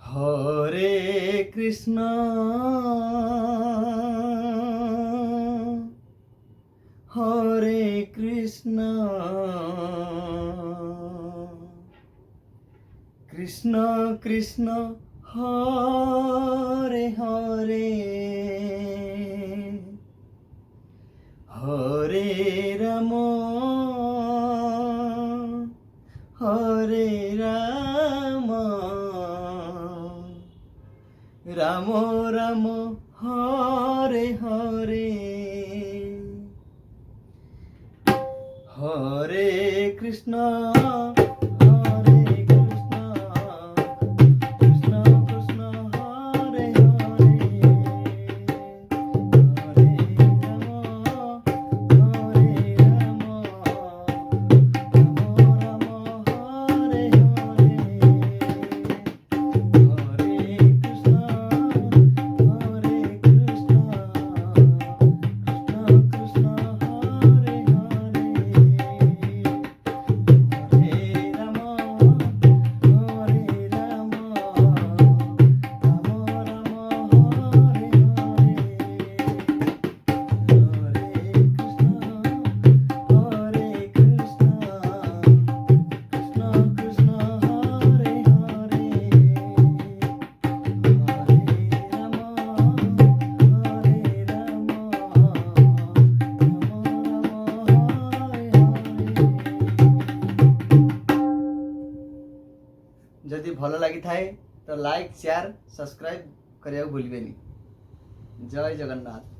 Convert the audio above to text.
हरे कृष्ण हरे कृष्ण कृष्ण कृष्ण हरे हरे हरे राम हरे राम राम राम हरे हरे हरे कृष्ण हरे कृष्ण कृष्ण कृष्ण हरे हरे हरे राम हरे राम राम राम हरे हरे हरे कृष्ण कृष्ण कृष्ण हरे हरे हरे राम राम राम हरे हरे हरे कृष्ण कृष्ण कृष्ण हरे हरे हरे राम जदि भल लगी थाए तो लाइक शेयर सब्सक्राइब करिया भूलिबेनी। जय जगन्नाथ।